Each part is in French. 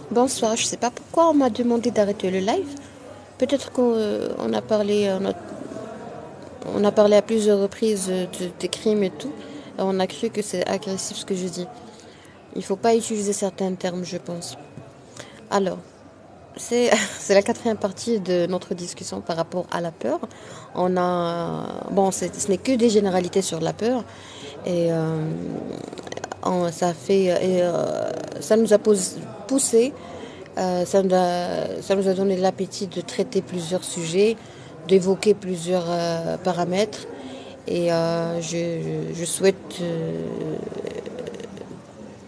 Bonsoir, je sais pas pourquoi on m'a demandé d'arrêter le live. Peut-être qu'on a parlé, on a parlé à plusieurs reprises des crimes et tout. Et on a cru que c'est agressif ce que je dis. Il faut pas utiliser certains termes, je pense. Alors, c'est c'est la quatrième partie de notre discussion par rapport à la peur. On a bon, ce n'est que des généralités sur la peur et ça fait ça nous a poussé. Ça nous a donné l'appétit de traiter plusieurs sujets, d'évoquer plusieurs paramètres. Et je souhaite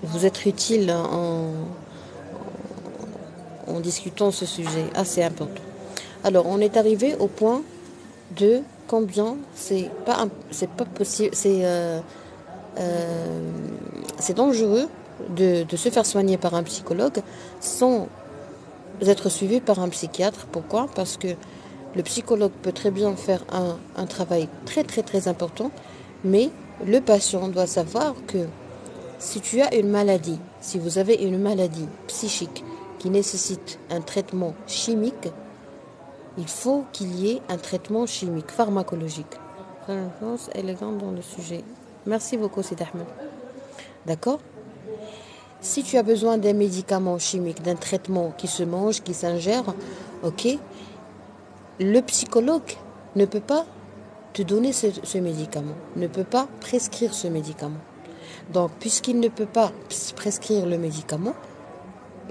vous être utile en discutant ce sujet assez important. Alors, on est arrivé au point de combien c'est pas possible, c'est dangereux de se faire soigner par un psychologue sans être suivi par un psychiatre. Pourquoi? Parce que le psychologue peut très bien faire un travail très très très important, mais le patient doit savoir que si tu as une maladie, si vous avez une maladie psychique qui nécessite un traitement chimique, il faut qu'il y ait un traitement chimique, pharmacologique. Réponse élégante dans le sujet. Merci beaucoup, Sid Ahmed. D'accord? Si tu as besoin d'un médicament chimique, d'un traitement qui se mange, qui s'ingère, ok, le psychologue ne peut pas te donner ce médicament, ne peut pas prescrire ce médicament. Donc, puisqu'il ne peut pas prescrire le médicament,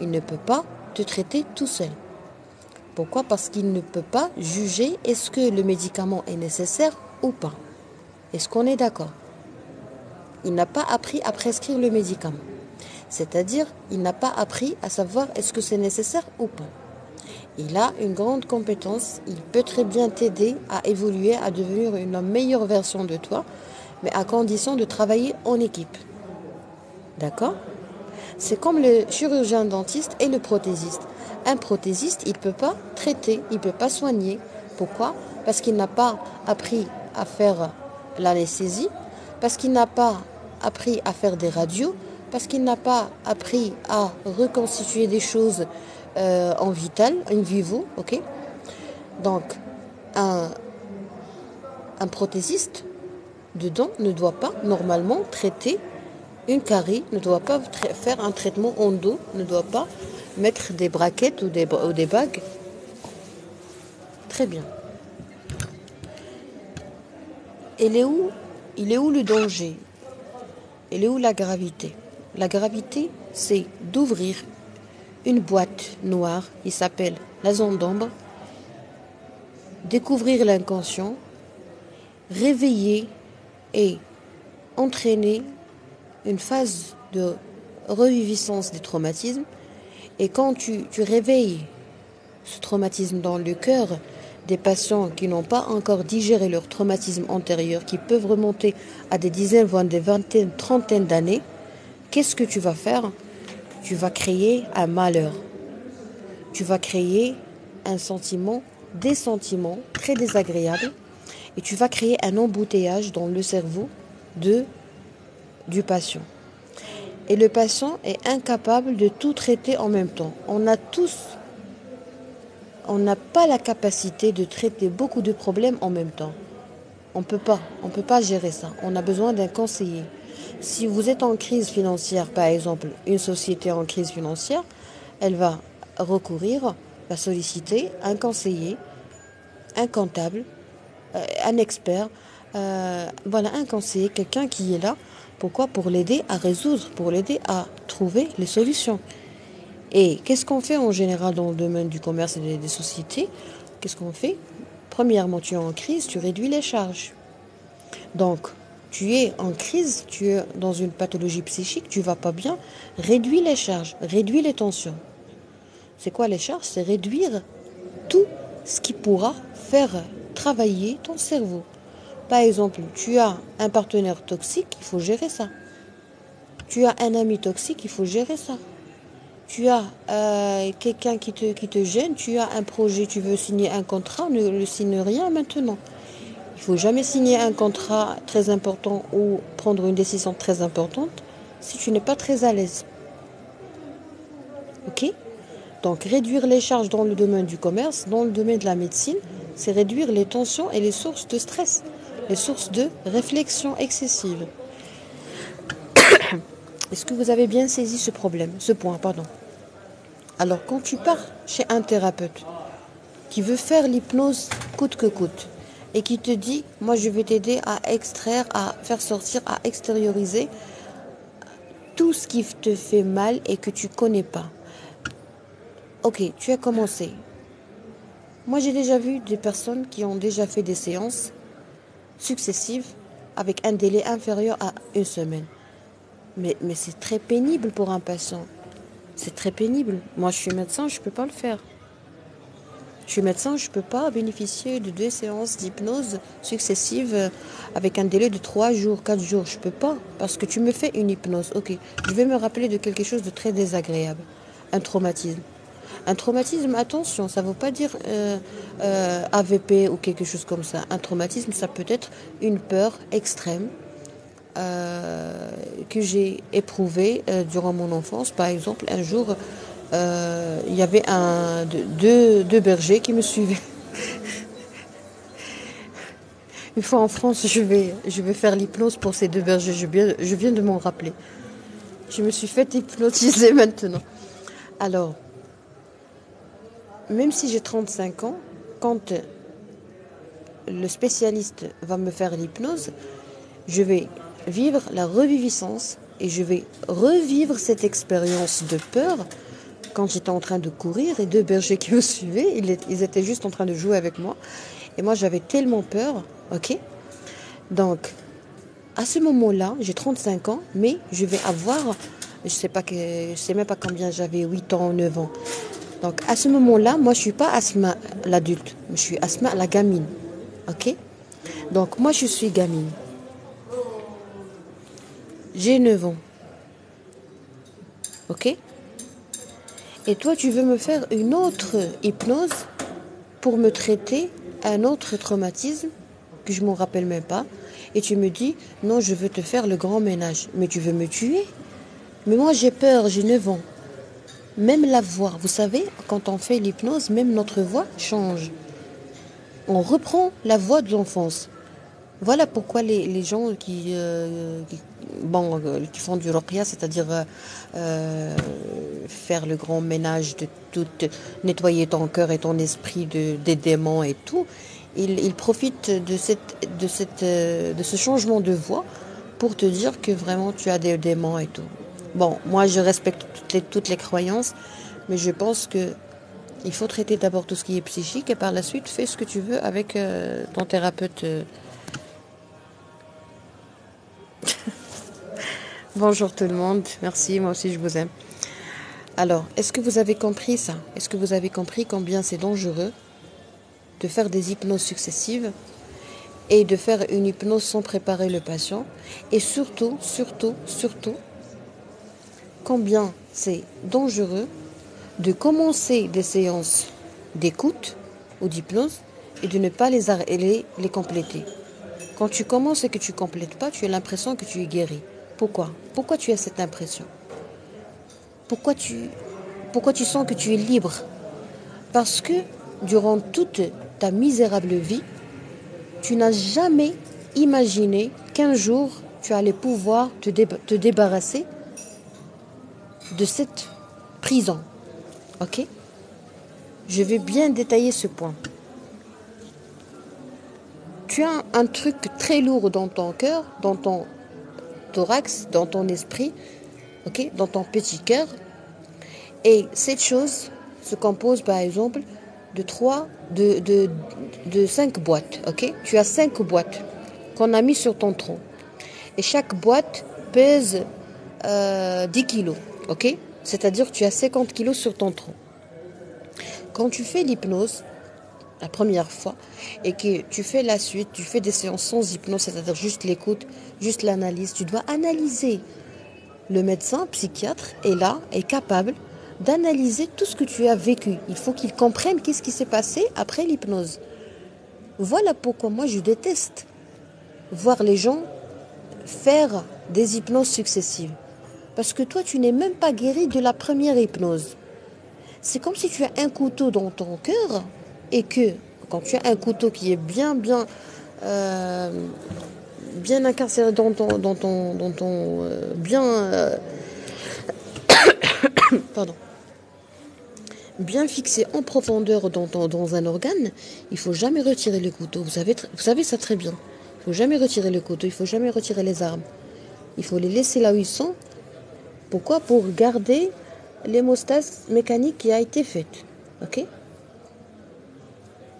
il ne peut pas te traiter tout seul. Pourquoi? Parce qu'il ne peut pas juger est-ce que le médicament est nécessaire ou pas. Est-ce qu'on est d'accord? Il n'a pas appris à prescrire le médicament. C'est-à-dire, il n'a pas appris à savoir est-ce que c'est nécessaire ou pas. Il a une grande compétence, il peut très bien t'aider à évoluer, à devenir une meilleure version de toi, mais à condition de travailler en équipe. D'accord? C'est comme le chirurgien dentiste et le prothésiste. Un prothésiste, il ne peut pas traiter, il ne peut pas soigner. Pourquoi? Parce qu'il n'a pas appris à faire l'anesthésie, parce qu'il n'a pas appris à faire des radios, parce qu'il n'a pas appris à reconstituer des choses en vital, in vivo, ok? Donc, un, un prothésiste de dents ne doit pas normalement traiter une carie, ne doit pas faire un traitement endo, ne doit pas mettre des braquettes ou des bagues. Très bien. Il est où le danger? Il est où la gravité? La gravité, c'est d'ouvrir une boîte noire qui s'appelle la zone d'ombre, découvrir l'inconscient, réveiller et entraîner une phase de reviviscence des traumatismes. Et quand tu réveilles ce traumatisme dans le cœur des patients qui n'ont pas encore digéré leur traumatisme antérieur, qui peuvent remonter à des dizaines, voire des vingtaines, trentaines d'années, qu'est-ce que tu vas faire? Tu vas créer un malheur. Tu vas créer un sentiment, des sentiments très désagréables, et tu vas créer un embouteillage dans le cerveau du patient. Et le patient est incapable de tout traiter en même temps. On n'a pas la capacité de traiter beaucoup de problèmes en même temps. On peut pas gérer ça. On a besoin d'un conseiller. Si vous êtes en crise financière, par exemple, une société en crise financière, elle va va solliciter un conseiller, un comptable, un expert, voilà, un conseiller, quelqu'un qui est là. Pourquoi? Pour l'aider à résoudre, pour l'aider à trouver les solutions. Et qu'est-ce qu'on fait en général dans le domaine du commerce et des sociétés? Qu'est-ce qu'on fait? Premièrement, tu es en crise, tu réduis les charges. Donc, tu es en crise, tu es dans une pathologie psychique, tu vas pas bien, réduis les charges, réduis les tensions. C'est quoi les charges? C'est réduire tout ce qui pourra faire travailler ton cerveau. Par exemple, tu as un partenaire toxique, il faut gérer ça. Tu as un ami toxique, il faut gérer ça. Tu as quelqu'un qui te gêne, tu as un projet, tu veux signer un contrat, ne signe rien maintenant. Il ne faut jamais signer un contrat très important ou prendre une décision très importante si tu n'es pas très à l'aise. Ok? Donc, réduire les charges dans le domaine du commerce, dans le domaine de la médecine, c'est réduire les tensions et les sources de stress, les sources de réflexion excessive. Est-ce que vous avez bien saisi ce problème, ce point, pardon? Alors, quand tu pars chez un thérapeute qui veut faire l'hypnose coûte que coûte et qui te dit, moi je vais t'aider à extraire, à faire sortir, à extérioriser tout ce qui te fait mal et que tu connais pas. Ok, tu as commencé. Moi j'ai déjà vu des personnes qui ont déjà fait des séances successives avec un délai inférieur à 1 semaine. Mais c'est très pénible pour un patient. C'est très pénible. Moi, je suis médecin, je ne peux pas le faire. Je suis médecin, je ne peux pas bénéficier de 2 séances d'hypnose successives avec un délai de 3 jours, 4 jours. Je ne peux pas. Parce que tu me fais une hypnose. Ok, je vais me rappeler de quelque chose de très désagréable. Un traumatisme. Un traumatisme, attention, ça ne veut pas dire AVP ou quelque chose comme ça. Un traumatisme, ça peut être une peur extrême. Que j'ai éprouvé durant mon enfance. Par exemple, un jour, il y avait deux bergers qui me suivaient. Une fois en France, je vais faire l'hypnose pour ces 2 bergers. Je viens de m'en rappeler. Je me suis fait hypnotiser maintenant. Alors, même si j'ai 35 ans, quand le spécialiste va me faire l'hypnose, je vais vivre la reviviscence et je vais revivre cette expérience de peur quand j'étais en train de courir et 2 bergers qui me suivaient, ils étaient juste en train de jouer avec moi et moi j'avais tellement peur, ok? Donc à ce moment-là, j'ai 35 ans, mais je vais avoir, je sais même pas combien j'avais, 8 ans, 9 ans. Donc à ce moment-là, moi je suis pas Asma l'adulte, je suis Asma la gamine, ok? Donc moi je suis gamine. J'ai 9 ans. Ok? Et toi, tu veux me faire une autre hypnose pour me traiter un autre traumatisme que je ne m'en rappelle même pas. Et tu me dis, non, je veux te faire le grand ménage. Mais tu veux me tuer? Mais moi, j'ai peur, j'ai 9 ans. Même la voix, vous savez, quand on fait l'hypnose, même notre voix change. On reprend la voix de l'enfance. Voilà pourquoi les gens qui font du ruqya, c'est-à-dire faire le grand ménage de tout, nettoyer ton cœur et ton esprit des démons et tout, ils profitent de ce changement de voix pour te dire que vraiment tu as des démons et tout. Bon, moi je respecte toutes les croyances, mais je pense que il faut traiter d'abord tout ce qui est psychique et par la suite fais ce que tu veux avec ton thérapeute. Bonjour tout le monde, merci, moi aussi je vous aime. Alors, est-ce que vous avez compris ça? Est-ce que vous avez compris combien c'est dangereux de faire des hypnoses successives et de faire une hypnose sans préparer le patient? Et surtout, combien c'est dangereux de commencer des séances d'écoute ou d'hypnose et de ne pas les compléter. Quand tu commences et que tu ne complètes pas, tu as l'impression que tu es guéri. Pourquoi? Pourquoi tu as cette impression? Pourquoi tu sens que tu es libre? Parce que durant toute ta misérable vie, tu n'as jamais imaginé qu'un jour, tu allais pouvoir te débarrasser de cette prison. Ok? Je vais bien détailler ce point. Tu as un truc très lourd dans ton cœur, dans ton thorax, dans ton esprit, ok, dans ton petit cœur. Et cette chose se compose par exemple de 5 boîtes. Ok, tu as 5 boîtes qu'on a mis sur ton tronc. Et chaque boîte pèse 10 kilos. Ok, c'est-à-dire que tu as 50 kilos sur ton tronc. Quand tu fais l'hypnose, la première fois, et que tu fais la suite, tu fais des séances sans hypnose, c'est-à-dire juste l'écoute, juste l'analyse, tu dois analyser. Le médecin, psychiatre, est capable d'analyser tout ce que tu as vécu. Il faut qu'il comprenne qu'est-ce qui s'est passé après l'hypnose. Voilà pourquoi moi je déteste voir les gens faire des hypnoses successives. Parce que toi, tu n'es même pas guéri de la première hypnose. C'est comme si tu as un couteau dans ton cœur et que quand tu as un couteau qui est euh, bien incarcéré pardon, bien fixé en profondeur dans un organe, il faut jamais retirer le couteau. Vous savez ça très bien. Il faut jamais retirer le couteau, il faut jamais retirer les armes. Il faut les laisser là où ils sont. Pourquoi? Pour garder l'hémostase mécanique qui a été faite. Ok?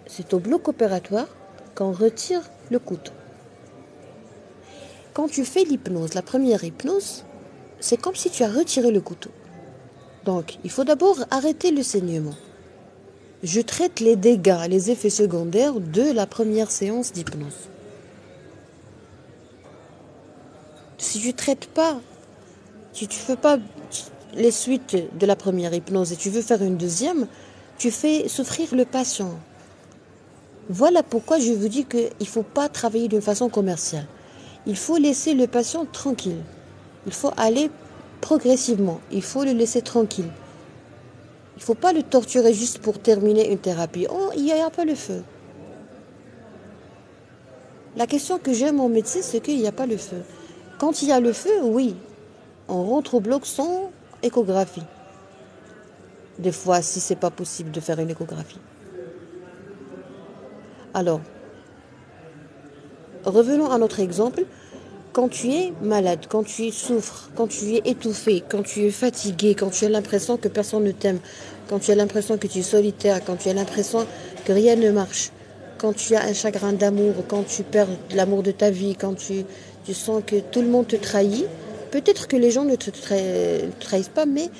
C'est au bloc opératoire qu'on retire le couteau. Quand tu fais l'hypnose, la première hypnose, c'est comme si tu as retiré le couteau. Donc, il faut d'abord arrêter le saignement. Je traite les dégâts, les effets secondaires de la première séance d'hypnose. Si tu ne traites pas, si tu ne fais pas les suites de la première hypnose et tu veux faire une deuxième, tu fais souffrir le patient. Voilà pourquoi je vous dis qu'il ne faut pas travailler d'une façon commerciale. Il faut laisser le patient tranquille. Il faut aller progressivement. Il faut le laisser tranquille. Il ne faut pas le torturer juste pour terminer une thérapie. Oh, il n'y a pas le feu. La question que j'ai à mon médecin, c'est qu'il n'y a pas le feu. Quand il y a le feu, oui, on rentre au bloc sans échographie. Des fois, si ce n'est pas possible de faire une échographie. Alors, revenons à notre exemple. Quand tu es malade, quand tu souffres, quand tu es étouffé, quand tu es fatigué, quand tu as l'impression que personne ne t'aime, quand tu as l'impression que tu es solitaire, quand tu as l'impression que rien ne marche, quand tu as un chagrin d'amour, quand tu perds l'amour de ta vie, quand tu sens que tout le monde te trahit, peut-être que les gens ne te trahissent pas, mais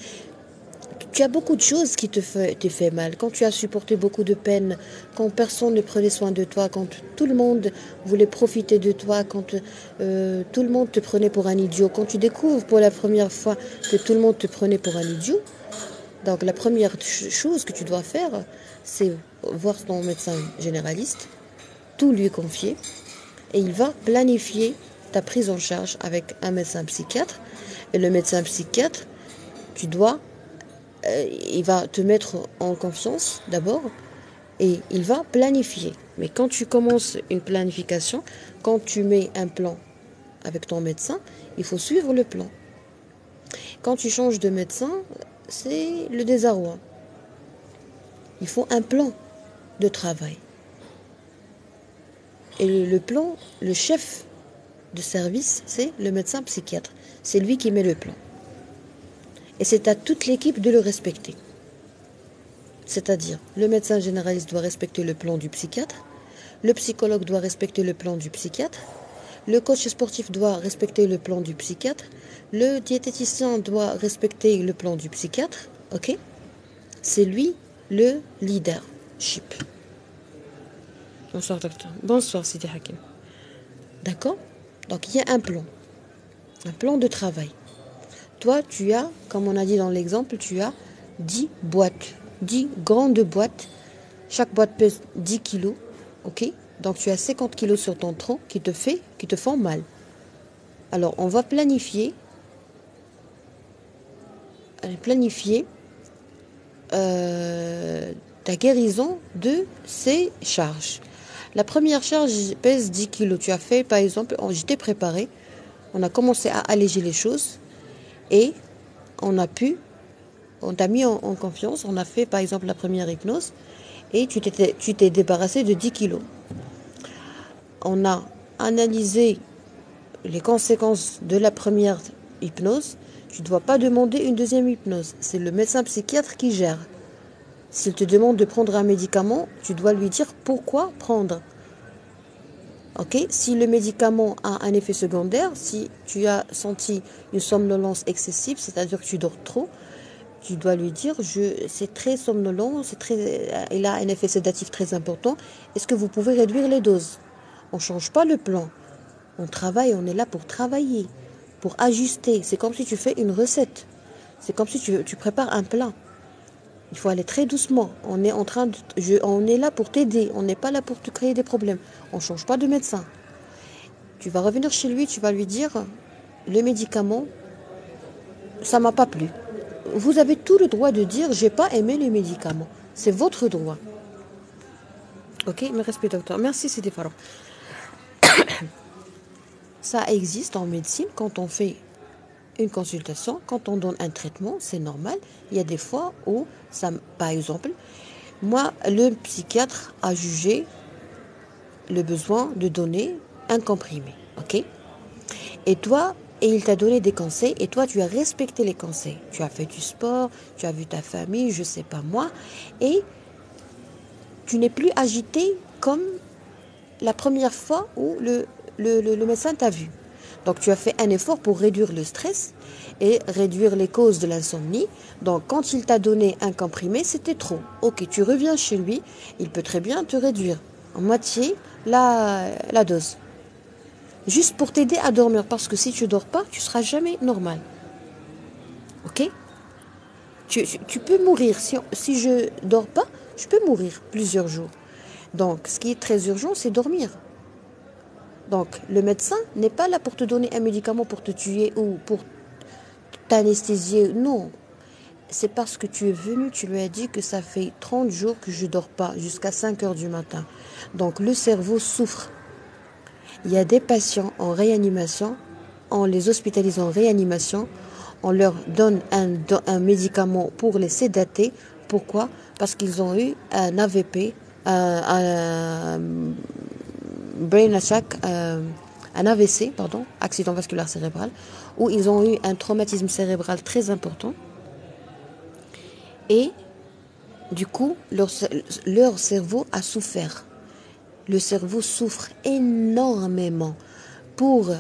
tu as beaucoup de choses qui te fait mal. Quand tu as supporté beaucoup de peine, quand personne ne prenait soin de toi, quand tout le monde voulait profiter de toi, quand tout le monde te prenait pour un idiot, quand tu découvres pour la première fois que tout le monde te prenait pour un idiot, donc la première chose que tu dois faire, c'est voir ton médecin généraliste, tout lui confier, et il va planifier ta prise en charge avec un médecin psychiatre. Et le médecin psychiatre, il va te mettre en confiance d'abord et il va planifier. Mais quand tu commences une planification, quand tu mets un plan avec ton médecin, il faut suivre le plan. Quand tu changes de médecin, c'est le désarroi. Il faut un plan de travail. Et le plan, le chef de service, c'est le médecin psychiatre. C'est lui qui met le plan. Et c'est à toute l'équipe de le respecter. C'est-à-dire, le médecin généraliste doit respecter le plan du psychiatre, le psychologue doit respecter le plan du psychiatre, le coach sportif doit respecter le plan du psychiatre, le diététicien doit respecter le plan du psychiatre, ok? C'est lui le leadership. Bonsoir docteur. Bonsoir Sidi Hakim. D'accord? Donc il y a un plan de travail. Toi, tu as, comme on a dit dans l'exemple, tu as 10 boîtes, 10 grandes boîtes. Chaque boîte pèse 10 kilos, ok? Donc tu as 50 kilos sur ton tronc qui te font mal. Alors on va planifier ta guérison de ces charges. La première charge pèse 10 kilos. Tu as fait, par exemple, j'étais préparé, on a commencé à alléger les choses et on t'a mis en confiance, on a fait par exemple la première hypnose et tu t'es débarrassé de 10 kilos. On a analysé les conséquences de la première hypnose. Tu ne dois pas demander une deuxième hypnose. C'est le médecin psychiatre qui gère. S'il te demande de prendre un médicament, tu dois lui dire pourquoi prendre. Ok? Si le médicament a un effet secondaire, si tu as senti une somnolence excessive, c'est-à-dire que tu dors trop, tu dois lui dire, c'est très somnolent, il a un effet sédatif très important. Est-ce que vous pouvez réduire les doses? On ne change pas le plan. On travaille, on est là pour travailler, pour ajuster. C'est comme si tu fais une recette. C'est comme si tu prépares un plat. Il faut aller très doucement. On est là pour t'aider. On n'est pas là pour te créer des problèmes. On ne change pas de médecin. Tu vas revenir chez lui, tu vas lui dire, le médicament, ça m'a pas plu. vous avez tout le droit de dire j'ai pas aimé les médicaments. C'est votre droit. Ok, me respect docteur. Merci, c'était Farah. Ça existe en médecine quand on fait une consultation, quand on donne un traitement, c'est normal. Il y a des fois où, ça, par exemple, moi, le psychiatre a jugé le besoin de donner un comprimé. Ok? Et toi, et il t'a donné des conseils, et toi, tu as respecté les conseils. Tu as fait du sport, tu as vu ta famille, je sais pas moi, et tu n'es plus agité comme la première fois où le médecin t'a vu. Donc tu as fait un effort pour réduire le stress et réduire les causes de l'insomnie. Donc quand il t'a donné un comprimé, c'était trop. Ok, tu reviens chez lui, il peut très bien te réduire en moitié la dose. Juste pour t'aider à dormir, parce que si tu dors pas, tu seras jamais normal. Ok? Tu peux mourir. Si je dors pas, je peux mourir plusieurs jours. Donc ce qui est très urgent, c'est dormir. Donc, le médecin n'est pas là pour te donner un médicament pour te tuer ou pour t'anesthésier. Non. C'est parce que tu es venu, tu lui as dit que ça fait 30 jours que je ne dors pas, jusqu'à 5 heures du matin. Donc, le cerveau souffre. Il y a des patients en réanimation, on les hospitalise en réanimation, on leur donne un médicament pour les sédater. Pourquoi? Parce qu'ils ont eu un AVP, un brain attack, un AVC, pardon, accident vasculaire cérébral, où ils ont eu un traumatisme cérébral très important. Et du coup, leur cerveau a souffert. Le cerveau souffre énormément. Pour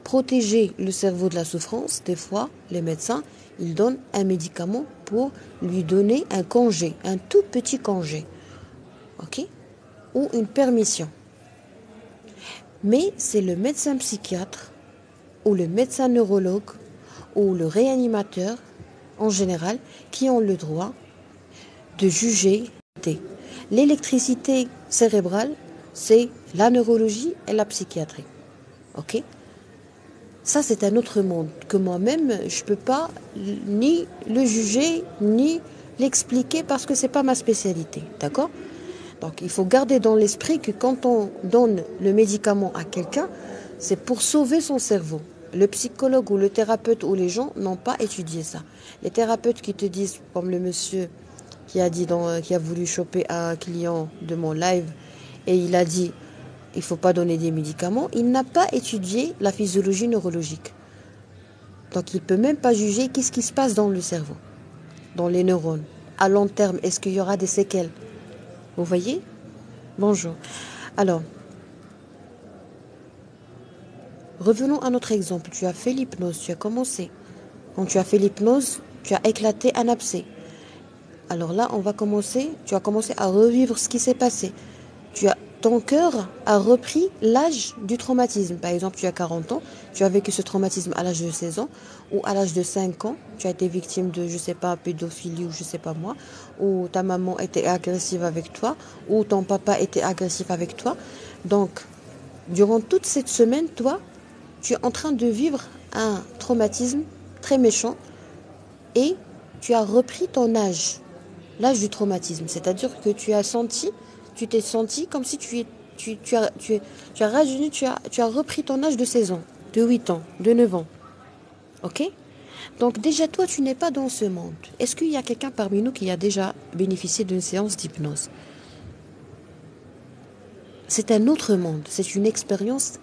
protéger le cerveau de la souffrance, des fois, les médecins, ils donnent un médicament pour lui donner un congé, un tout petit congé, ok, ou une permission. Mais c'est le médecin psychiatre ou le médecin neurologue ou le réanimateur en général qui ont le droit de juger. L'électricité cérébrale, c'est la neurologie et la psychiatrie. Ok? Ça, c'est un autre monde que moi-même, je ne peux pas ni le juger, ni l'expliquer parce que ce n'est pas ma spécialité. D'accord? Donc, il faut garder dans l'esprit que quand on donne le médicament à quelqu'un, c'est pour sauver son cerveau. Le psychologue ou le thérapeute ou les gens n'ont pas étudié ça. Les thérapeutes qui te disent, comme le monsieur qui a dit qui a voulu choper un client de mon live et il a dit il ne faut pas donner des médicaments, il n'a pas étudié la physiologie neurologique. Donc il ne peut même pas juger qu'est-ce qui se passe dans le cerveau, dans les neurones. À long terme, est-ce qu'il y aura des séquelles? Vous voyez? Bonjour. Alors, revenons à notre exemple. Tu as fait l'hypnose, tu as commencé. Quand tu as fait l'hypnose, tu as éclaté un abcès. Alors là, tu as commencé à revivre ce qui s'est passé. Ton cœur a repris l'âge du traumatisme. Par exemple, tu as 40 ans, tu as vécu ce traumatisme à l'âge de 16 ans, ou à l'âge de 5 ans, tu as été victime de, je sais pas, pédophilie ou je sais pas moi, ou ta maman était agressive avec toi, ou ton papa était agressif avec toi. Donc, durant toute cette semaine, toi, tu es en train de vivre un traumatisme très méchant et tu as repris ton âge, l'âge du traumatisme. C'est-à-dire que tu t'es senti comme si tu as rajeuni, tu as repris ton âge de 16 ans, de 8 ans, de 9 ans. Ok? Donc déjà, toi, tu n'es pas dans ce monde. Est-ce qu'il y a quelqu'un parmi nous qui a déjà bénéficié d'une séance d'hypnose? C'est un autre monde. C'est une expérience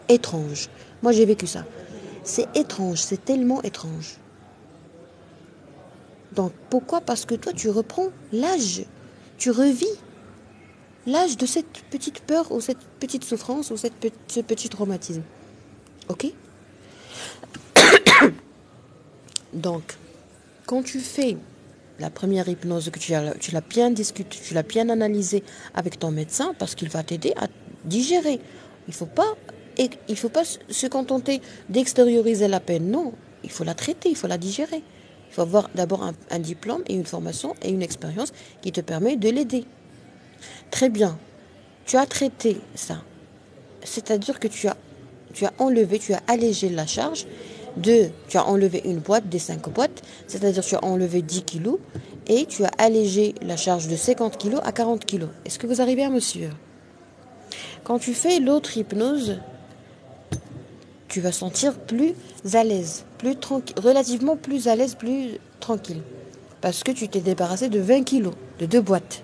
étrange. Moi, j'ai vécu ça. C'est étrange. C'est tellement étrange. Donc, pourquoi? Parce que toi, tu reprends l'âge. Tu revis l'âge de cette petite peur ou cette petite souffrance ou ce petit traumatisme. Ok? Donc, quand tu fais la première hypnose, que tu l'as bien discuté, tu l'as bien analysé avec ton médecin, parce qu'il va t'aider à digérer. Il faut pas se contenter d'extérioriser la peine. Non, il faut la traiter, il faut la digérer. Il faut avoir d'abord un diplôme et une formation et une expérience qui te permet de l'aider. Très bien. Tu as traité ça. C'est-à-dire que tu as enlevé, tu as allégé la charge. Tu as enlevé une boîte des 5 boîtes, c'est-à-dire tu as enlevé 10 kilos et tu as allégé la charge de 50 kilos à 40 kilos. Est-ce que vous arrivez à me suivre? Quand tu fais l'autre hypnose, tu vas sentir plus à l'aise, plus tranquille, relativement plus à l'aise, plus tranquille. Parce que tu t'es débarrassé de 20 kilos, de 2 boîtes.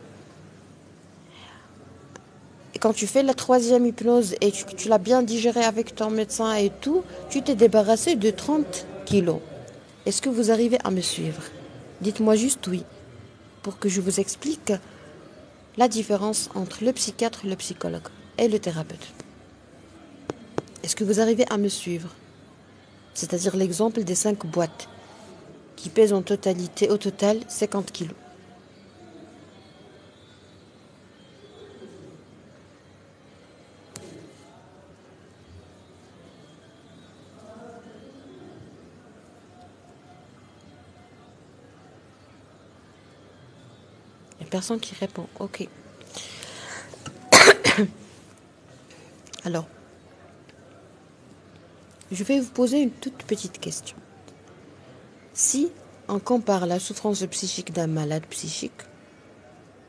Et quand tu fais la troisième hypnose et tu l'as bien digéré avec ton médecin et tout, tu t'es débarrassé de 30 kilos. Est-ce que vous arrivez à me suivre? Dites-moi juste oui, pour que je vous explique la différence entre le psychiatre, le psychologue et le thérapeute. Est-ce que vous arrivez à me suivre? C'est-à-dire l'exemple des 5 boîtes qui pèsent au total 50 kilos. Il n'y a personne qui répond. Ok. Alors, je vais vous poser une toute petite question. Si on compare la souffrance psychique d'un malade psychique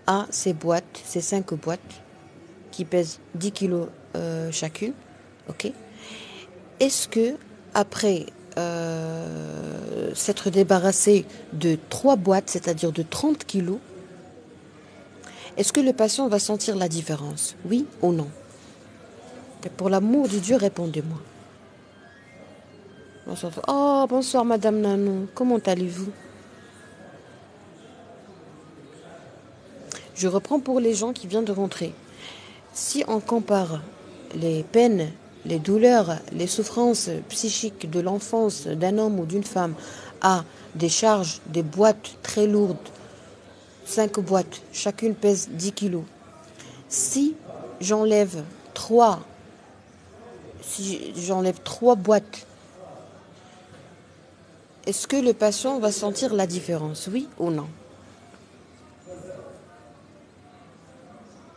à ces boîtes, ces 5 boîtes qui pèsent 10 kilos chacune, ok, est-ce que après s'être débarrassé de 3 boîtes, c'est-à-dire de 30 kilos, est-ce que le patient va sentir la différence? Oui ou non? Et pour l'amour de Dieu, répondez-moi. Oh, bonsoir Madame Nanou, comment allez-vous? Je reprends pour les gens qui viennent de rentrer. Si on compare les peines, les douleurs, les souffrances psychiques de l'enfance d'un homme ou d'une femme à des charges, des boîtes très lourdes, 5 boîtes, chacune pèse 10 kilos. Si j'enlève 3 boîtes, est-ce que le patient va sentir la différence, oui ou non?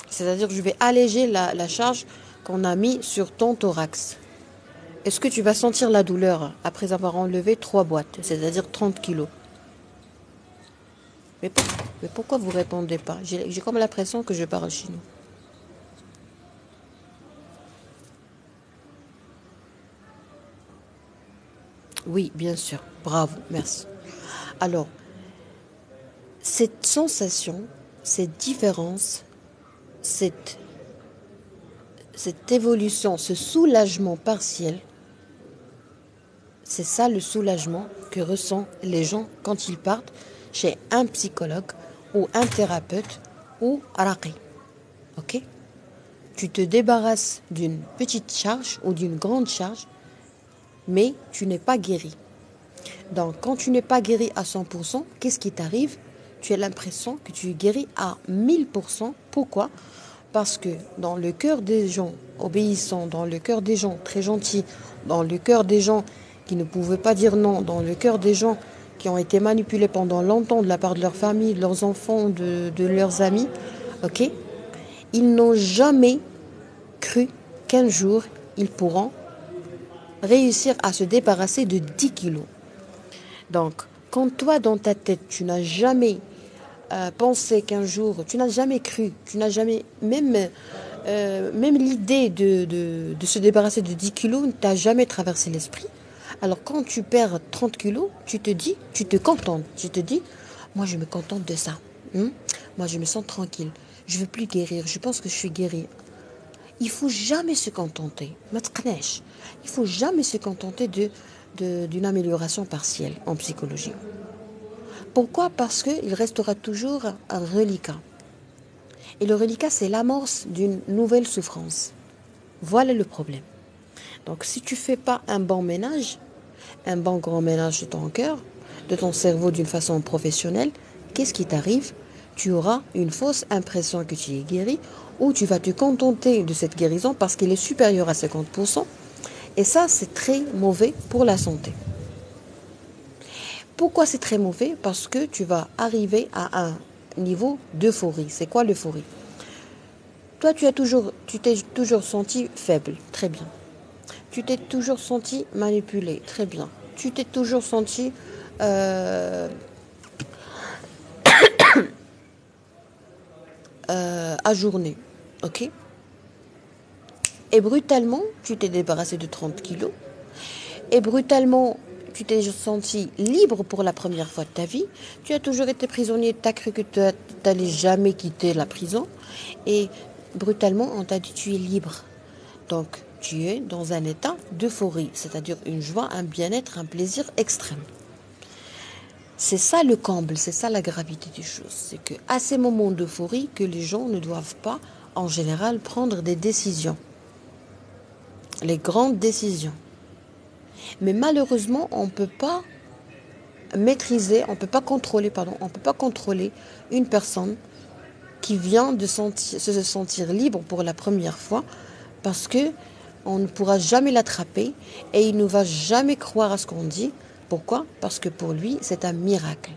C'est-à-dire que je vais alléger la charge qu'on a mis sur ton thorax. Est-ce que tu vas sentir la douleur après avoir enlevé 3 boîtes, c'est-à-dire 30 kilos? Mais pourquoi vous ne répondez pas? J'ai comme l'impression que je parle chinois. Oui, bien sûr. Bravo, merci. Alors, cette sensation, cette différence, cette évolution, ce soulagement partiel, c'est ça le soulagement que ressentent les gens quand ils partent chez un psychologue ou un thérapeute ou raqi. Ok? Tu te débarrasses d'une petite charge ou d'une grande charge, mais tu n'es pas guéri. Donc, quand tu n'es pas guéri à 100%, qu'est-ce qui t'arrive? Tu as l'impression que tu es guéri à 1000%. Pourquoi? Parce que dans le cœur des gens obéissants, dans le cœur des gens très gentils, dans le cœur des gens qui ne pouvaient pas dire non, dans le cœur des gens qui ont été manipulés pendant longtemps de la part de leur famille, de leurs enfants, de leurs amis, ok, ils n'ont jamais cru qu'un jour ils pourront réussir à se débarrasser de 10 kilos. Donc, quand toi, dans ta tête, tu n'as jamais pensé qu'un jour, tu n'as jamais cru, tu n'as jamais, même l'idée de se débarrasser de 10 kilos ne t'a jamais traversé l'esprit. Alors, quand tu perds 30 kilos, tu te contentes. Tu te dis, moi, je me contente de ça. Moi, je me sens tranquille. Je ne veux plus guérir. Je pense que je suis guérie. Il faut jamais se contenter. Il faut jamais se contenter d'une amélioration partielle en psychologie. Pourquoi? Parce qu'il restera toujours un reliquat. Et le reliquat, c'est l'amorce d'une nouvelle souffrance. Voilà le problème. Donc, si tu ne fais pas un bon ménage, un bon grand ménage de ton cœur, de ton cerveau d'une façon professionnelle, qu'est-ce qui t'arrive? Tu auras une fausse impression que tu es guéri, ou tu vas te contenter de cette guérison parce qu'elle est supérieure à 50%. Et ça, c'est très mauvais pour la santé. Pourquoi c'est très mauvais? Parce que tu vas arriver à un niveau d'euphorie. C'est quoi l'euphorie? Toi, tu t'es toujours senti faible. Très bien. Tu t'es toujours senti manipulé. Très bien. tu t'es toujours senti ajourné, ok? Et brutalement, tu t'es débarrassé de 30 kilos. Et brutalement, tu t'es senti libre pour la première fois de ta vie. Tu as toujours été prisonnier, tu as cru que tu n'allais jamais quitter la prison. Et brutalement, on t'a dit tu es libre. Donc, tu es dans un état d'euphorie, c'est-à-dire une joie, un bien-être, un plaisir extrême. C'est ça le comble, c'est ça la gravité des choses. C'est qu'à ces moments d'euphorie, que les gens ne doivent pas, en général, prendre des décisions. Les grandes décisions. Mais malheureusement, on ne peut pas maîtriser, on ne peut pas contrôler une personne qui vient de se sentir libre pour la première fois, parce que on ne pourra jamais l'attraper et il ne va jamais croire à ce qu'on dit. Pourquoi? Parce que pour lui, c'est un miracle.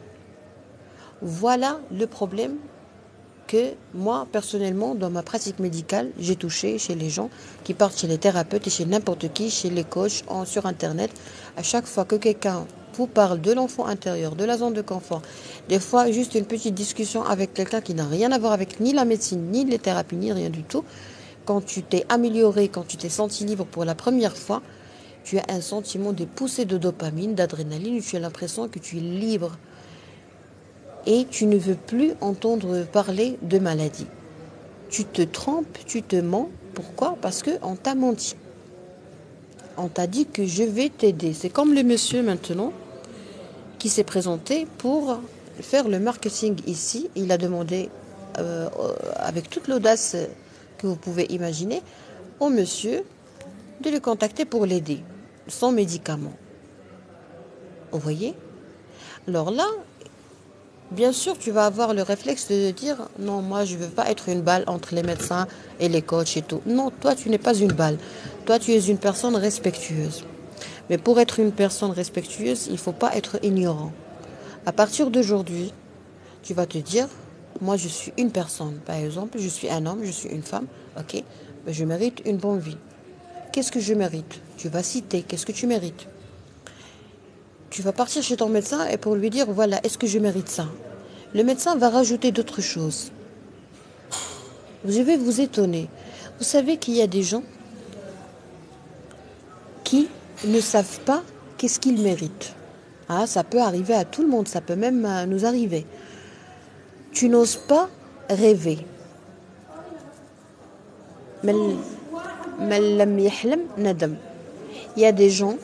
Voilà le problème que moi, personnellement, dans ma pratique médicale, j'ai touché chez les gens qui partent chez les thérapeutes et chez n'importe qui, chez les coachs, sur Internet. À chaque fois que quelqu'un vous parle de l'enfant intérieur, de la zone de confort, des fois juste une petite discussion avec quelqu'un qui n'a rien à voir avec ni la médecine, ni les thérapies, ni rien du tout, quand tu t'es amélioré, quand tu t'es senti libre pour la première fois, tu as un sentiment de poussée de dopamine, d'adrénaline, tu as l'impression que tu es libre. Et tu ne veux plus entendre parler de maladie. Tu te trompes, tu te mens. Pourquoi? Parce qu'on t'a menti. On t'a dit que je vais t'aider. C'est comme le monsieur maintenant qui s'est présenté pour faire le marketing ici. Il a demandé, avec toute l'audace que vous pouvez imaginer, au monsieur de le contacter pour l'aider, sans médicaments. Vous voyez? Alors là, bien sûr, tu vas avoir le réflexe de dire « Non, moi, je ne veux pas être une balle entre les médecins et les coachs et tout. » Non, toi, tu n'es pas une balle. Toi, tu es une personne respectueuse. Mais pour être une personne respectueuse, il ne faut pas être ignorant. À partir d'aujourd'hui, tu vas te dire « Moi, je suis une personne. Par exemple, je suis un homme, je suis une femme. Ok, mais je mérite une bonne vie. Qu'est-ce que je mérite? Tu vas citer. Qu'est-ce que tu mérites? Tu vas partir chez ton médecin et pour lui dire, voilà, est-ce que je mérite ça? Le médecin va rajouter d'autres choses. Je vais vous étonner. Vous savez qu'il y a des gens qui ne savent pas qu'est-ce qu'ils méritent. Ah, ça peut arriver à tout le monde, ça peut même nous arriver. Tu n'oses pas rêver. Il y a des gens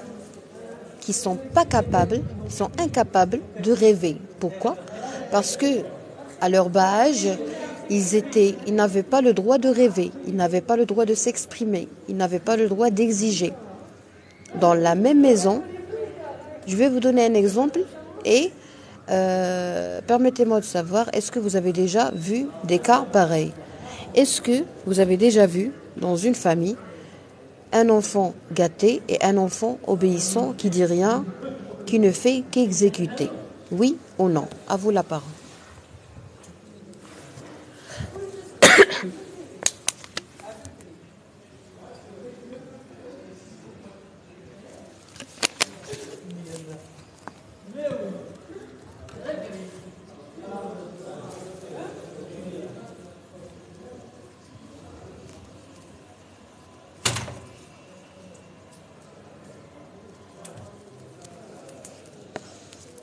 qui sont pas capables, sont incapables de rêver. Pourquoi? Parce que à leur bas âge, ils n'avaient pas le droit de rêver, ils n'avaient pas le droit de s'exprimer, ils n'avaient pas le droit d'exiger. Dans la même maison, je vais vous donner un exemple et permettez-moi de savoir, est-ce que vous avez déjà vu des cas pareils? Est-ce que vous avez déjà vu dans une famille un enfant gâté et un enfant obéissant qui dit rien, qui ne fait qu'exécuter? Oui ou non? À vous la parole.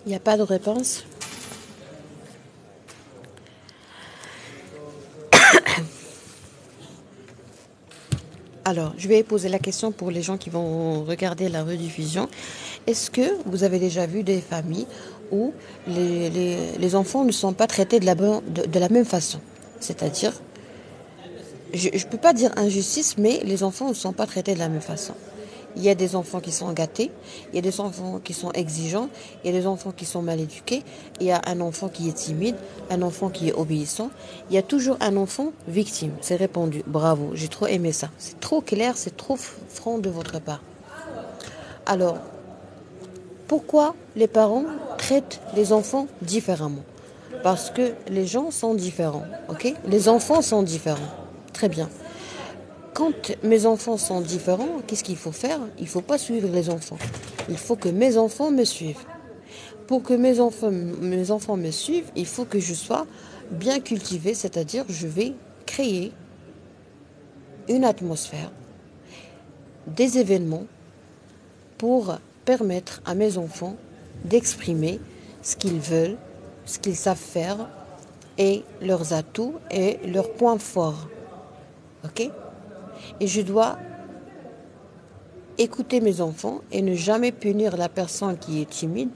Il n'y a pas de réponse? Alors, je vais poser la question pour les gens qui vont regarder la rediffusion. Est-ce que vous avez déjà vu des familles où les enfants ne sont pas traités de la même façon? C'est-à-dire, je ne peux pas dire injustice, mais les enfants ne sont pas traités de la même façon. Il y a des enfants qui sont gâtés, il y a des enfants qui sont exigeants, il y a des enfants qui sont mal éduqués, il y a un enfant qui est timide, un enfant qui est obéissant. Il y a toujours un enfant victime. C'est répondu. Bravo, j'ai trop aimé ça. C'est trop clair, c'est trop franc de votre part. Alors, pourquoi les parents traitent les enfants différemment? Parce que les gens sont différents, ok? Les enfants sont différents. Très bien. quand mes enfants sont différents, qu'est-ce qu'il faut faire? Il ne faut pas suivre les enfants. Il faut que mes enfants me suivent. Pour que mes enfants me suivent, il faut que je sois bien cultivée, c'est-à-dire je vais créer une atmosphère, des événements pour permettre à mes enfants d'exprimer ce qu'ils veulent, ce qu'ils savent faire et leurs atouts et leurs points forts. Ok? Et je dois écouter mes enfants et ne jamais punir la personne qui est timide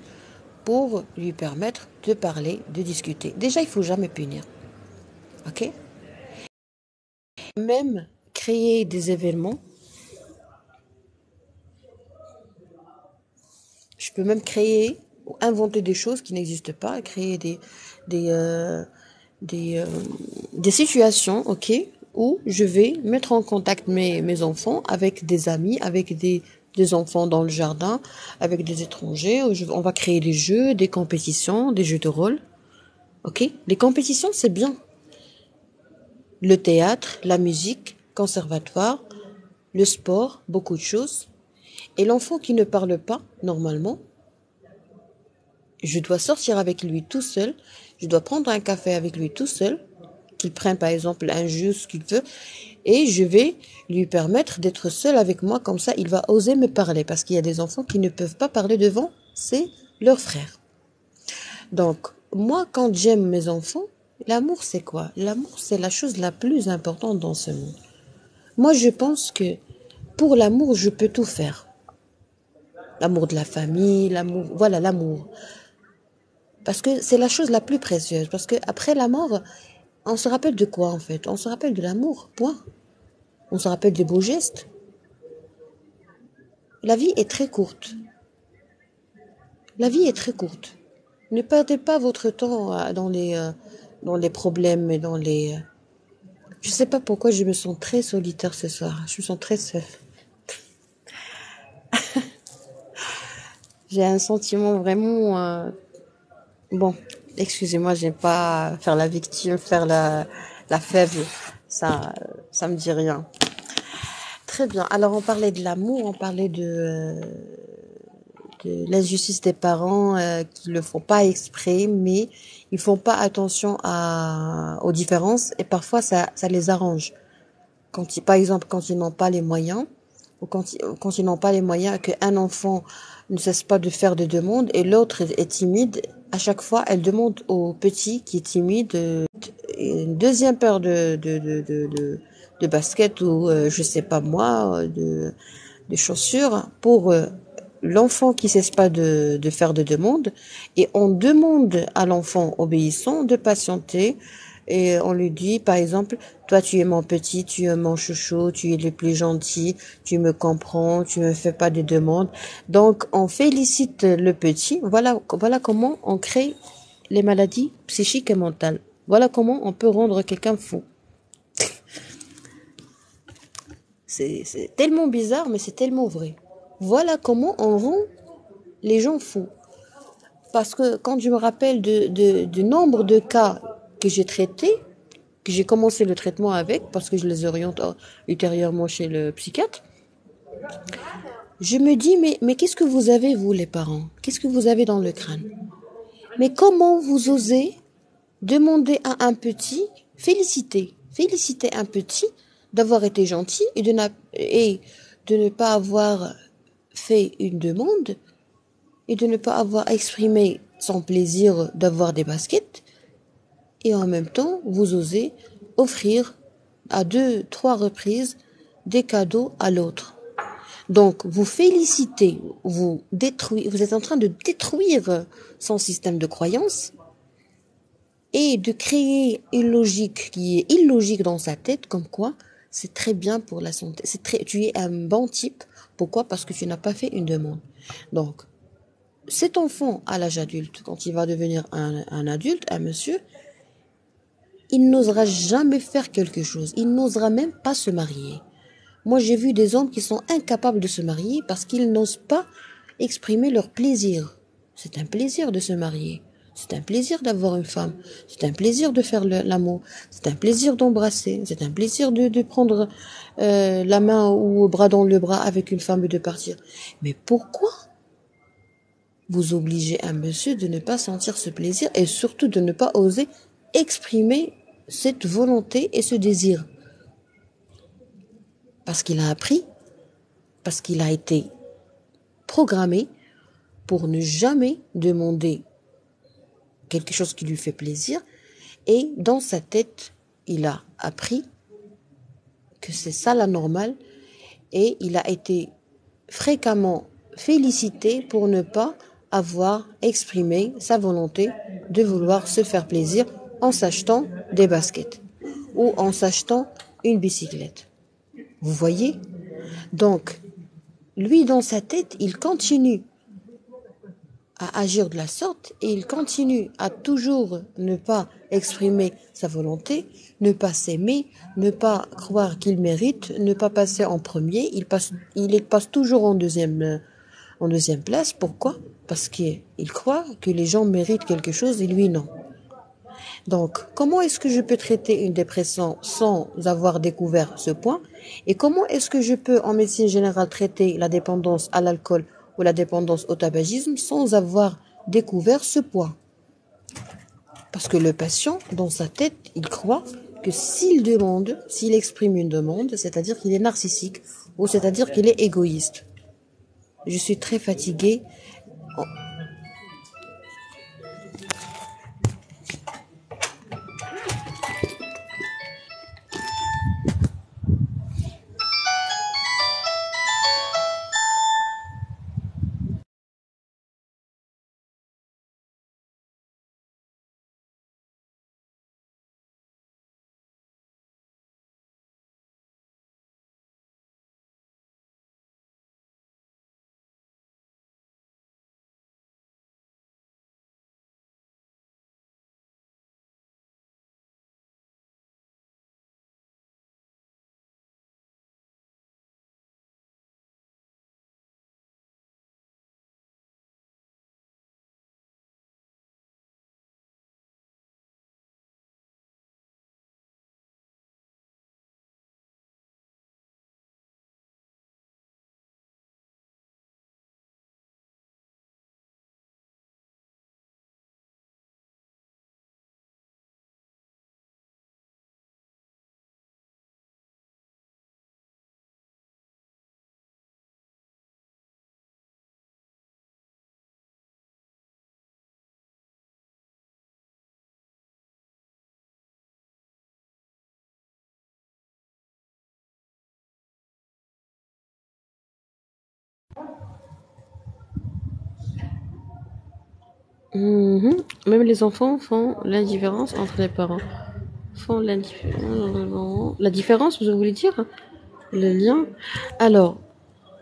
pour lui permettre de parler, de discuter. Déjà, il faut jamais punir. Ok? Même créer des événements. Je peux même créer ou inventer des choses qui n'existent pas, créer des, euh, des, euh, des situations, ok, où je vais mettre en contact mes enfants avec des amis, avec des enfants dans le jardin, avec des étrangers. On va créer des jeux, des compétitions, des jeux de rôle. Ok? Les compétitions, c'est bien. Le théâtre, la musique, conservatoire, le sport, beaucoup de choses. Et l'enfant qui ne parle pas, normalement, je dois sortir avec lui tout seul, je dois prendre un café avec lui tout seul, qu'il prenne par exemple un jus, ce qu'il veut, et je vais lui permettre d'être seul avec moi, comme ça il va oser me parler, parce qu'il y a des enfants qui ne peuvent pas parler devant, c'est leurs frères. Donc, moi quand j'aime mes enfants, l'amour c'est quoi? L'amour c'est la chose la plus importante dans ce monde. Moi je pense que pour l'amour je peux tout faire. L'amour de la famille, l'amour, voilà l'amour. Parce que c'est la chose la plus précieuse. Parce que après la mort, on se rappelle de quoi en fait? On se rappelle de l'amour, point. On se rappelle des beaux gestes. La vie est très courte. La vie est très courte. Ne perdez pas votre temps dans les problèmes et dans les... Je sais pas pourquoi je me sens très solitaire ce soir. Je me sens très seule. J'ai un sentiment vraiment... Bon, excusez-moi, j'aime pas faire la victime, faire la faible. Ça me dit rien. Très bien. Alors, on parlait de l'amour, on parlait de l'injustice des parents qui le font pas exprès, mais ils font pas attention aux différences et parfois ça les arrange. Par exemple, quand ils n'ont pas les moyens, ou quand ils n'ont pas les moyens, qu'un enfant ne cesse pas de faire des demandes et l'autre est timide, à chaque fois, elle demande au petit qui est timide une deuxième paire de baskets ou je sais pas moi, de chaussures pour l'enfant qui cesse pas de faire de demandes et on demande à l'enfant obéissant de patienter et on lui dit par exemple toi tu es mon petit, tu es mon chouchou, tu es le plus gentil, tu me comprends, tu me fais pas de demandes. Donc on félicite le petit. Voilà comment on crée les maladies psychiques et mentales. Voilà comment on peut rendre quelqu'un fou. C'est tellement bizarre mais c'est tellement vrai. Voilà comment on rend les gens fous. Parce que quand je me rappelle du nombre de cas que j'ai traités, que j'ai commencé le traitement avec, parce que je les oriente ultérieurement chez le psychiatre, je me dis, mais qu'est-ce que vous avez, vous, les parents? Qu'est-ce que vous avez dans le crâne? Mais comment vous osez demander à un petit, féliciter un petit d'avoir été gentil et de ne pas avoir fait une demande et de ne pas avoir exprimé son plaisir d'avoir des baskets et en même temps vous osez offrir à 2, 3 reprises des cadeaux à l'autre. Donc vous félicitez, vous êtes en train de détruire son système de croyance et de créer une logique qui est illogique dans sa tête, comme quoi c'est très bien pour la santé. Tu es un bon type. Pourquoi? Parce que tu n'as pas fait une demande. Donc cet enfant à l'âge adulte, quand il va devenir un adulte, un monsieur, il n'osera jamais faire quelque chose. Il n'osera même pas se marier. Moi, j'ai vu des hommes qui sont incapables de se marier parce qu'ils n'osent pas exprimer leur plaisir. C'est un plaisir de se marier. C'est un plaisir d'avoir une femme. C'est un plaisir de faire l'amour. C'est un plaisir d'embrasser. C'est un plaisir de prendre la main ou le bras dans le bras avec une femme et de partir. Mais pourquoi vous obligez un monsieur de ne pas sentir ce plaisir et surtout de ne pas oser exprimer cette volonté et ce désir? Parce qu'il a appris, parce qu'il a été programmé pour ne jamais demander quelque chose qui lui fait plaisir, et dans sa tête, il a appris que c'est ça la normale, et il a été fréquemment félicité pour ne pas avoir exprimé sa volonté de vouloir se faire plaisir en s'achetant des baskets ou en s'achetant une bicyclette. Vous voyez? Donc, lui, dans sa tête, il continue à agir de la sorte et il continue à toujours ne pas exprimer sa volonté, ne pas s'aimer, ne pas croire qu'il mérite, ne pas passer en premier. Il passe toujours en deuxième place. Pourquoi? Parce qu'il croit que les gens méritent quelque chose et lui non. Donc, comment est-ce que je peux traiter une dépression sans avoir découvert ce point? Et comment est-ce que je peux, en médecine générale, traiter la dépendance à l'alcool ou la dépendance au tabagisme sans avoir découvert ce point? Parce que le patient, dans sa tête, il croit que s'il exprime une demande, c'est-à-dire qu'il est narcissique ou c'est-à-dire qu'il est égoïste. Je suis très fatiguée. Mhm. Même les enfants font l'indifférence entre les parents. Font la différence, vous voulez dire? Le lien? Alors,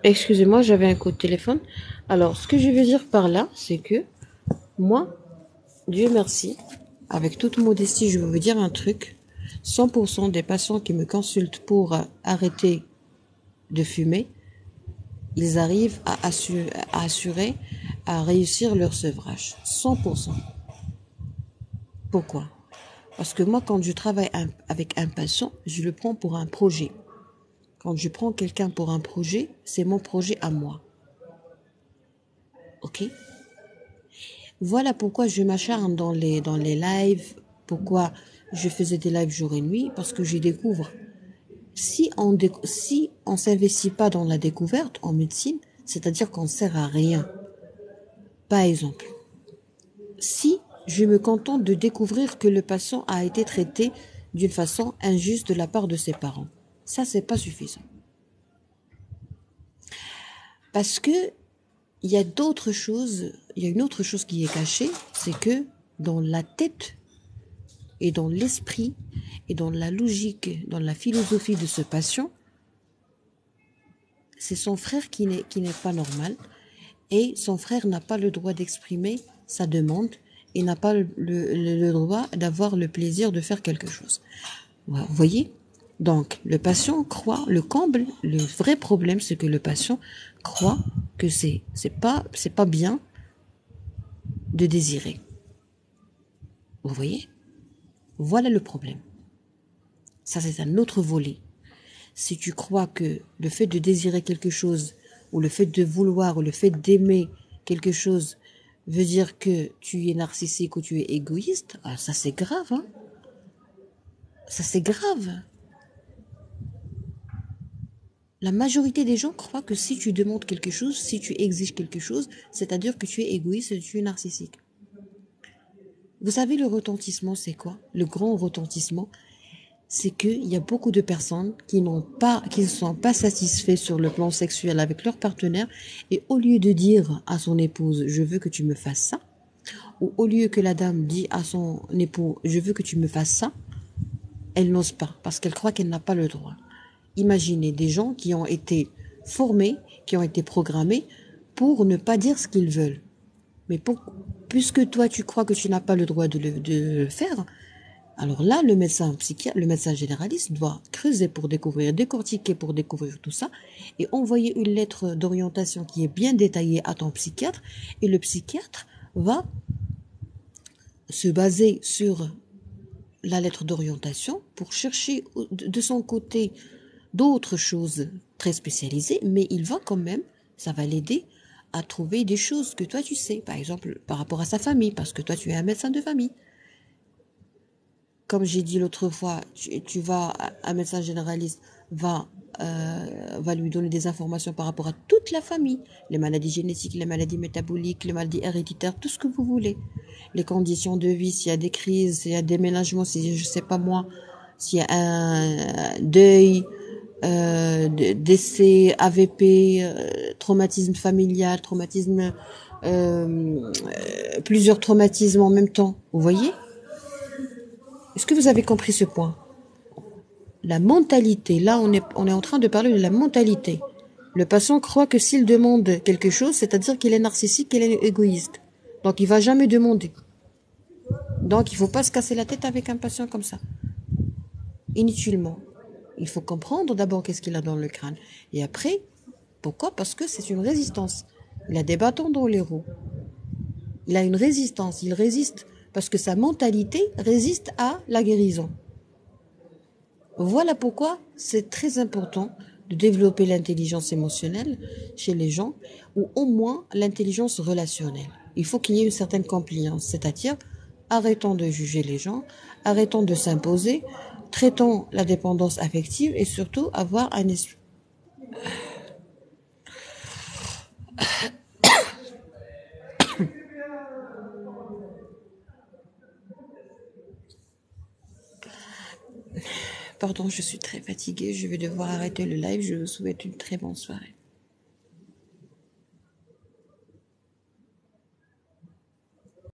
excusez-moi, j'avais un coup de téléphone. Alors, ce que je veux dire par là, c'est que moi, Dieu merci, avec toute modestie, je vais vous dire un truc. 100% des patients qui me consultent pour arrêter de fumer, ils arrivent à assurer, à réussir leur sevrage. 100%. Pourquoi? Parce que moi, quand je travaille avec un patient, je le prends pour un projet. Quand je prends quelqu'un pour un projet, c'est mon projet à moi. Ok? Voilà pourquoi je m'acharne dans les lives, pourquoi je faisais des lives jour et nuit, parce que je découvre. Si on s'investit pas dans la découverte en médecine, c'est-à-dire qu'on sert à rien. Par exemple, si je me contente de découvrir que le patient a été traité d'une façon injuste de la part de ses parents, ça c'est pas suffisant. Parce que il y a d'autres choses, il y a une autre chose qui est cachée, c'est que dans la tête et dans l'esprit et dans la logique, dans la philosophie de ce patient, c'est son frère qui n'est pas normal et son frère n'a pas le droit d'exprimer sa demande et n'a pas le droit d'avoir le plaisir de faire quelque chose. Vous voyez? Donc, le patient croit, le comble, le vrai problème, c'est que le patient croit que c'est pas bien de désirer. Vous voyez? Voilà le problème. Ça, c'est un autre volet. Si tu crois que le fait de désirer quelque chose, ou le fait de vouloir, ou le fait d'aimer quelque chose, veut dire que tu es narcissique ou tu es égoïste, ah, ça c'est grave, hein? Ça c'est grave. La majorité des gens croient que si tu demandes quelque chose, si tu exiges quelque chose, c'est-à-dire que tu es égoïste et tu es narcissique. Vous savez, le retentissement, c'est quoi? Le grand retentissement, c'est qu'il y a beaucoup de personnes qui ne sont pas satisfaits sur le plan sexuel avec leur partenaire, et au lieu de dire à son épouse, je veux que tu me fasses ça, ou au lieu que la dame dit à son époux, je veux que tu me fasses ça, elle n'ose pas, parce qu'elle croit qu'elle n'a pas le droit. Imaginez des gens qui ont été formés, qui ont été programmés pour ne pas dire ce qu'ils veulent. Mais puisque toi tu crois que tu n'as pas le droit de le faire, alors là, le médecin psychiatre, le médecin généraliste doit creuser pour découvrir, décortiquer pour découvrir tout ça et envoyer une lettre d'orientation qui est bien détaillée à ton psychiatre, et le psychiatre va se baser sur la lettre d'orientation pour chercher de son côté d'autres choses très spécialisées, mais il va quand même, ça va l'aider à trouver des choses que toi tu sais, par exemple par rapport à sa famille, parce que toi tu es un médecin de famille. Comme j'ai dit l'autre fois, tu vas, un médecin généraliste va lui donner des informations par rapport à toute la famille, les maladies génétiques, les maladies métaboliques, les maladies héréditaires, tout ce que vous voulez. Les conditions de vie, s'il y a des crises, s'il y a des déménagements, si je sais pas moi, s'il y a un deuil, décès, AVP, traumatisme familial, plusieurs traumatismes en même temps. Vous voyez? Est-ce que vous avez compris ce point? La mentalité, là on est en train de parler de la mentalité. Le patient croit que s'il demande quelque chose, c'est-à-dire qu'il est narcissique, qu'il est égoïste. Donc il va jamais demander. Donc il faut pas se casser la tête avec un patient comme ça. Inutilement. Il faut comprendre d'abord qu'est-ce qu'il a dans le crâne. Et après, pourquoi? Parce que c'est une résistance. Il a des bâtons dans les roues. Il a une résistance, il résiste. Parce que sa mentalité résiste à la guérison. Voilà pourquoi c'est très important de développer l'intelligence émotionnelle chez les gens, ou au moins l'intelligence relationnelle. Il faut qu'il y ait une certaine compliance, c'est-à-dire arrêtons de juger les gens, arrêtons de s'imposer, traitons la dépendance affective et surtout avoir un esprit. Pardon, je suis très fatiguée, je vais devoir arrêter le live, je vous souhaite une très bonne soirée.